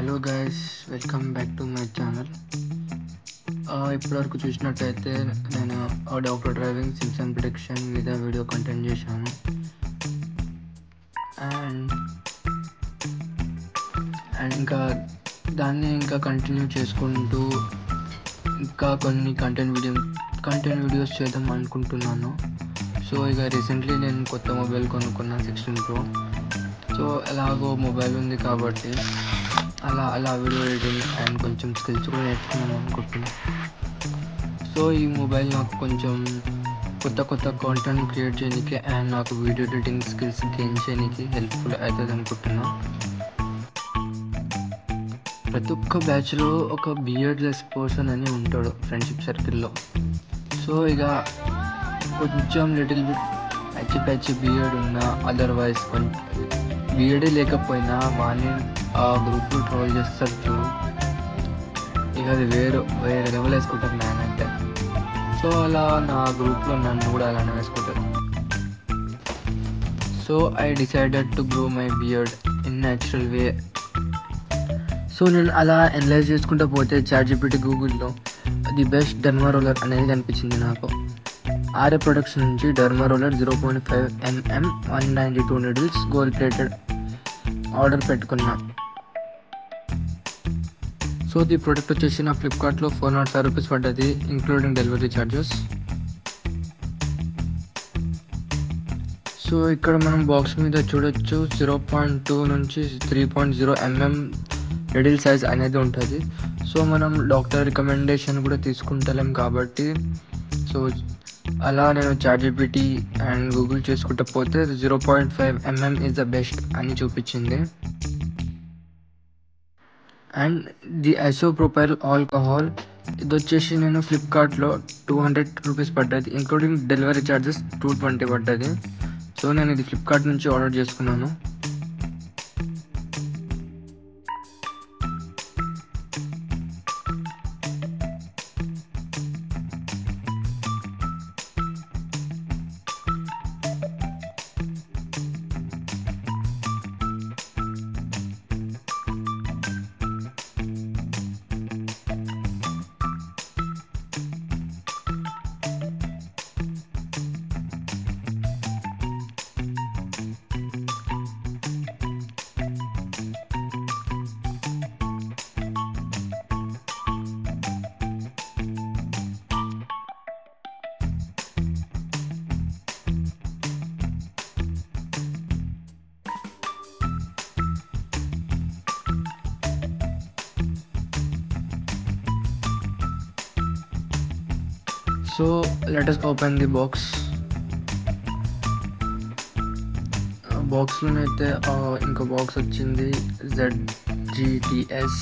Hello guys, welcome back to my channel. ఇప్పటివరకు చూసినట్టయితే నేను డాక్టర్ డ్రైవింగ్ సిమ్సన్ ప్రిడిక్షన్ మీద వీడియో కంటెంట్ చేశాను. అండ్ ఇంకా దాన్ని ఇంకా కంటిన్యూ చేసుకుంటూ ఇంకా కొన్ని కంటెంట్ వీడియోస్ చేద్దాం అనుకుంటున్నాను. సో ఇక రీసెంట్లీ నేను కొత్త మొబైల్ కొనుక్కున్నాను, 16 Pro. సో ఎలాగో మొబైల్ ఉంది కాబట్టి అలా వీడియో ఎడిటింగ్ అండ్ కొంచెం స్కిల్స్ కూడా నేర్చుకున్నాను అనుకుంటున్నాను. సో ఈ మొబైల్ నాకు కొంచెం కొత్త కాంటెంట్ క్రియేట్ చేయడానికి అండ్ నాకు వీడియో ఎడిటింగ్ స్కిల్స్ గెయిన్ చేయడానికి హెల్ప్ఫుల్ అవుతుంది అనుకుంటున్నాను. ప్రతి ఒక్క బ్యాచ్లో ఒక బియర్డ్లెస్ పర్సన్ అని ఉంటాడు ఫ్రెండ్షిప్ సర్కిల్లో. సో ఇక కొంచెం లిటిల్ బిట్ ప్యాచి బియర్డ్ ఉన్నా, అదర్వైజ్ బియర్డే లేకపోయినా వాడిని ఆ గ్రూప్లో ట్రోల్ చేస్తారు చూడు, ఇక అది వేరే లెవెల్ వేసుకుంటారు మ్యాన్ అంటే. సో అలా నా గ్రూప్లో నన్ను కూడా అలానే వేసుకుంటారు. So I decided to grow my beard in natural way. So నేను అలా అనలైజ్ చేసుకుంటూ పోతే ChatGPT గూగుల్లో ది బెస్ట్ డర్మా రోలర్ అనేది కనిపించింది నాకు. ఆర్ఏ ప్రొడక్ట్స్ నుంచి derma roller 0.5 mm 192 needles gold plated order పెట్టుకున్నా. సో ది ప్రోడక్ట్ వచ్చేసి నా ఫ్లిప్కార్ట్లో 405 రూపీస్ పడ్డది, ఇంక్లూడింగ్ డెలివరీ ఛార్జెస్. సో ఇక్కడ మనం బాక్స్ మీద చూడొచ్చు 0.2 నుంచి 3.0 mm నెడిల్ సైజ్ అనేది ఉంటుంది. సో మనం డాక్టర్ రికమెండేషన్ కూడా తీసుకుంటలేం కాబట్టి, సో అలా నేను ChatGPT అండ్ గూగుల్ చేసుకుంటూ పోతే 0.5 mm ఈజ్ ద బెస్ట్ అని చూపించింది. అండ్ ది ఐసోప్రోపైల్ ఆల్కహాల్ ఇది వచ్చేసి నేను ఫ్లిప్కార్ట్లో 200 రూపీస్ పడ్డది, ఇంక్లూడింగ్ డెలివరీ ఛార్జెస్ 220 పడ్డది. సో నేను ఇది ఫ్లిప్కార్ట్ నుంచి ఆర్డర్ చేసుకున్నాను. So let us open the box. బాక్స్లోనైతే ఇంకో బాక్స్ వచ్చింది, ZGTS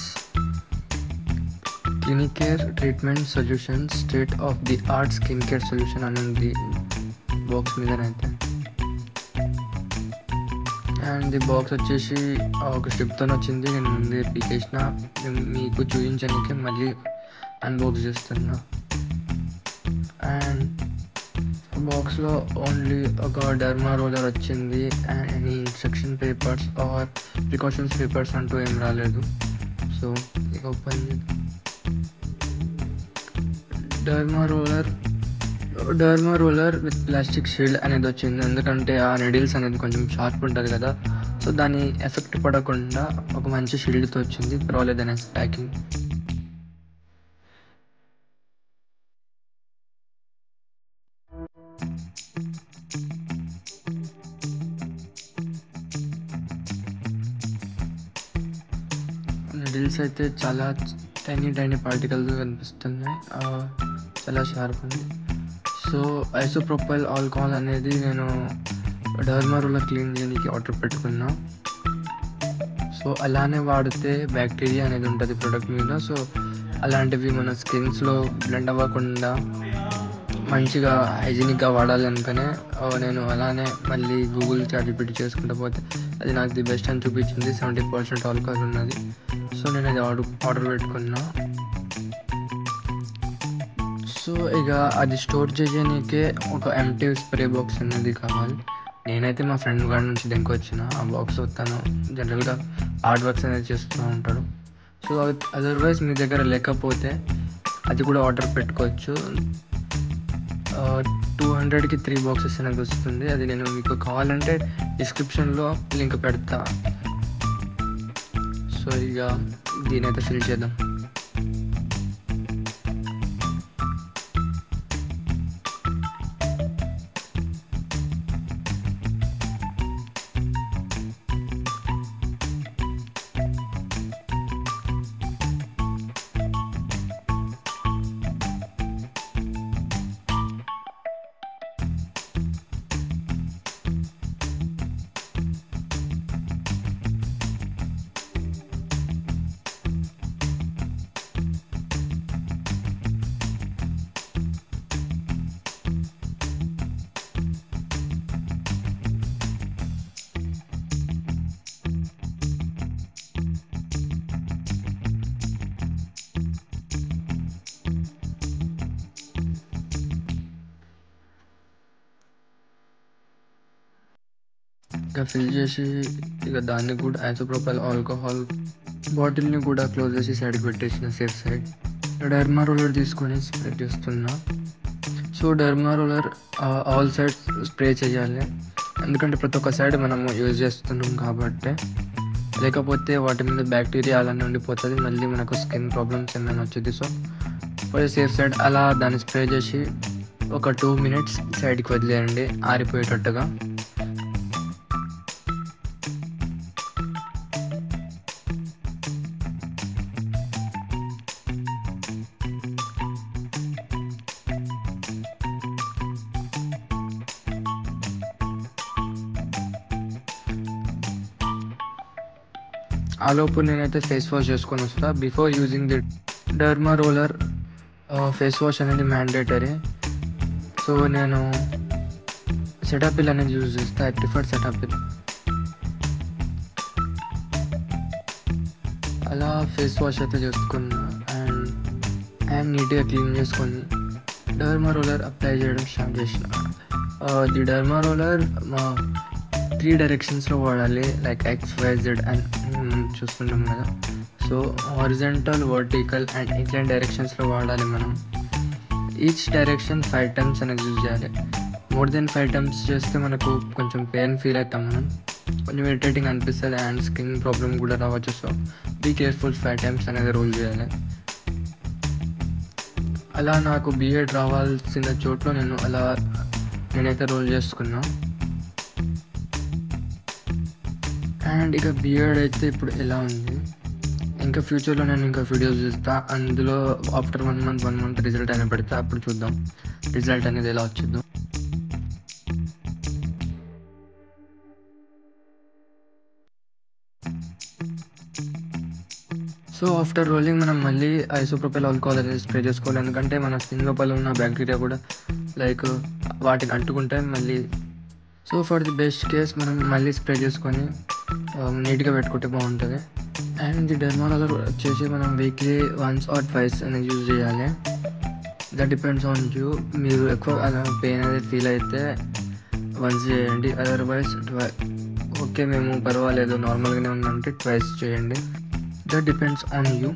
clinic care treatment solution state of the art skin care solution అని ఉంది బాక్స్ మీదనైతే. అండ్ ది బాక్స్ వచ్చేసి ఒక స్ట్రిప్తో వచ్చింది, నేను ముందే పీకేసిన మీకు చూపించడానికి మళ్ళీ అన్బాక్స్ చేస్తున్నా. అండ్ బాక్స్లో ఓన్లీ ఒక డర్మా రోలర్ వచ్చింది, and any instruction papers or precautions papers అంటూ ఏం రాలేదు. సో ఇక open derma roller with plastic shield అనేది వచ్చింది, ఎందుకంటే ఆ నెడిల్స్ అనేది కొంచెం షార్ప్ ఉంటుంది కదా. సో దాని ఎఫెక్ట్ పడకుండా ఒక మంచి షీల్డ్తో వచ్చింది, పర్వాలేదు అనేసి ప్యాకింగ్. నెడిల్స్ అయితే చాలా టైనీ పార్టికల్స్ కనిపిస్తున్నాయి, చాలా షార్ప్ ఉంది. సో ఐసోప్రోపైల్ ఆల్కహాల్ అనేది నేను డర్మా రోలర్ క్లీన్ చేయడానికి ఆర్డర్ పెట్టుకున్నా. సో అలానే వాడితే బ్యాక్టీరియా అనేది ఉంటుంది ప్రోడక్ట్ మీద. సో అలాంటివి మన స్కిన్స్లో బ్లెండ్ అవ్వకుండా మంచిగా హైజీనిక్గా వాడాలి అనుకునే నేను అలానే మళ్ళీ గూగుల్ ChatGPT చేసుకుంటూ పోతే అది నాకు ది బెస్ట్ అని చూపించింది, 70% ఆల్కహాల్ ఉన్నది. సో నేను అది ఆర్డర్ పెట్టుకున్నా. సో ఇక అది స్టోర్ చేయడానికే ఒక ఎంటీ స్ప్రే బాక్స్ అనేది కావాలి. నేనైతే మా ఫ్రెండ్ గారి నుంచి దెంకొచ్చిన ఆ బాక్స్. తను జనరల్గా ఆర్ట్ వర్క్స్ అనేది చేస్తూ ఉంటాడు. సో అదర్వైజ్ మీ దగ్గర లేకపోతే అది కూడా ఆర్డర్ పెట్టుకోవచ్చు. 200కి 3 బాక్సెస్ అనేది వస్తుంది. అది నేను మీకు కావాలంటే డిస్క్రిప్షన్లో లింక్ పెడతా. సో ఇక దీనైతే ఫిల్ చేద్దాం. ఇక ఫిల్ చేసి ఇక దాన్ని కూడా ఐసోప్రోపైల్ ఆల్కహాల్ బాటిల్ని కూడా క్లోజ్ చేసి సైడ్కి పెట్టేసిన సేఫ్ సైడ్. డర్మా రోలర్ తీసుకొని స్ప్రే చేస్తున్నా. So derma roller all sides spray చేయాలి, ఎందుకంటే ప్రతి ఒక్క సైడ్ మనము యూజ్ చేస్తున్నాం కాబట్టి. లేకపోతే వాటి మీద బ్యాక్టీరియా అలానే ఉండిపోతుంది, మళ్ళీ మనకు స్కిన్ ప్రాబ్లమ్స్ ఏమైనా వచ్చేది. సో ఫర్ సేఫ్ సైడ్ అలా దాన్ని స్ప్రే చేసి ఒక 2 minutes సైడ్కి వదిలేయండి ఆరిపోయేటట్టుగా. ఆ లోపు నేనైతే ఫేస్ వాష్ చేసుకొని వస్తా. Before using the derma roller face wash అనేది మ్యాండేటరీ. సో నేను సెటాపిల్ అనేది యూజ్ చేస్తా. I prefer Cetaphil. అలా ఫేస్ వాష్ అయితే చేసుకున్నా అండ్ నీట్గా క్లీన్ చేసుకొని డర్మా రోలర్ అప్లై చేయడం స్టార్ట్ చేసిన. ది డర్మా రోలర్ 3 డైరెక్షన్స్లో వాడాలి, లైక్ XYZ అని చూస్తుంటాం కదా. So horizontal, vertical and incline డైరెక్షన్స్లో వాడాలి మనం. ఈచ్ డైరెక్షన్ 5 times అనేది యూజ్ చేయాలి. మోర్ దెన్ 5 times చేస్తే మనకు కొంచెం పెయిన్ ఫీల్ అవుతాం, మనం కొంచెం ఇరిటేటింగ్ అనిపిస్తుంది అండ్ స్కిన్ ప్రాబ్లమ్ కూడా రావచ్చు. సో బీ కేర్ఫుల్, 5 times అనేది రోల్ చేయాలి. అలా నాకు బియర్డ్ రావాల్సిన చోట్లో నేనైతే రోల్ చేసుకున్నా. అండ్ ఇక బియర్డ్ అయితే ఇప్పుడు ఎలా ఉంది, ఇంకా ఫ్యూచర్లో నేను ఇంకా వీడియోస్ చూస్తా. అందులో ఆఫ్టర్ 1 month రిజల్ట్ అనేది పెడతా. అప్పుడు చూద్దాం రిజల్ట్ అనేది ఎలా వచ్చిందో. సో ఆఫ్టర్ రోలింగ్ మనం మళ్ళీ ఐసోప్రోపైల్ ఆల్కహాల్ అనేది స్ప్రే చేసుకోవాలి, ఎందుకంటే మన స్కిన్ లోపల ఉన్న బ్యాక్టీరియా కూడా లైక్ వాటిని అంటుకుంటాయి మళ్ళీ. So for the best case మనం మళ్ళీ స్ప్రే చేసుకొని నీట్గా పెట్టుకుంటే బాగుంటుంది. అండ్ ది డర్మా రోలర్ వచ్చేసి మనం వీక్లీ 1 or 2 అనేది యూజ్ చేయాలి. That depends on you. మీరు ఎక్కువ పెయిన్ అనేది ఫీల్ అయితే 1 చేయండి, అదర్వైజ్ ఓకే మేము పర్వాలేదు నార్మల్గానే ఉందంటే 2 చేయండి. That depends on you.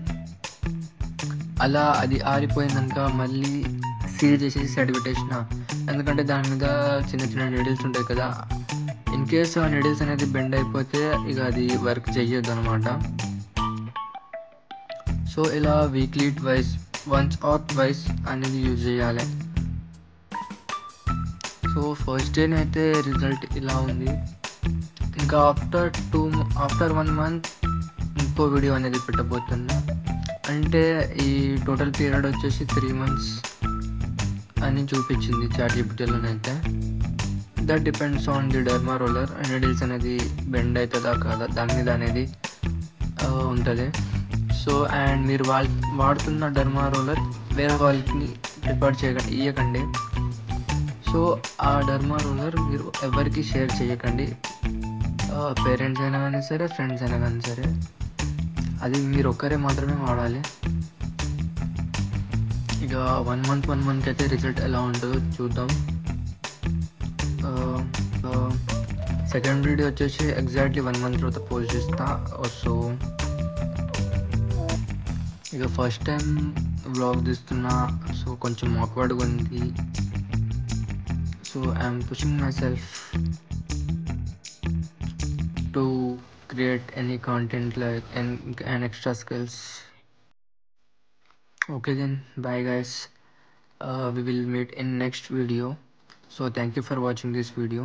అలా అది ఆరిపోయినాక మళ్ళీ సీల్ చేసి సైడ్ పెట్టేసిన, ఎందుకంటే దాని మీద చిన్న నీడిల్స్ ఉంటాయి కదా. ఇన్ కేస్ ఆ నీడిల్స్ అనేది బెండ్ అయిపోతే ఇక అది వర్క్ చెయ్యొద్దు అనమాట. సో ఇలా వీక్లీ 1 or 2 అనేది యూజ్ చేయాలి. సో ఫస్ట్ డే అయితే రిజల్ట్ ఇలా ఉంది. ఇంకా ఆఫ్టర్ 1 month ఇంకో వీడియో అనేది పెట్టబోతున్నా. అంటే ఈ టోటల్ పీరియడ్ వచ్చేసి 3 months అని చూపించింది ChatGPTలోనైతే. That depends on the derma roller. Needles అనేది బెండ్ అవుతుందా కాదా దాని మీద అనేది ఉంటుంది. సో అండ్ మీరు వాడుతున్న డర్మా రోలర్ వేరే వాళ్ళకి ప్రిఫర్ ఇవ్వకండి. సో ఆ డర్మా రోలర్ మీరు ఎవరికి షేర్ చేయకండి, పేరెంట్స్ అయినా కానీ సరే, ఫ్రెండ్స్ అయినా కానీ సరే. అది మీరు ఒక్కరే మాత్రమే వాడాలి. ఇక 1 month అయితే రిజల్ట్ ఎలా ఉంటుందో చూద్దాం. సెకండ్ వీడియో వచ్చేసి ఎగ్జాక్ట్లీ 1 month తర్వాత పోస్ట్ చేస్తా. సో ఇక ఫస్ట్ టైం వ్లాగ్ తీస్తున్నా, సో కొంచెం ఆక్వర్డ్గా ఉంది. So I'm pushing my self to create any content like and extra skills. Okay then, bye guys. We will meet in next video. So thank you for watching this video.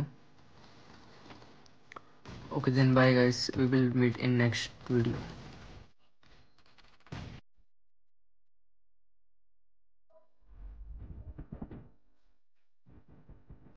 Okay then, bye guys. We will meet in next video.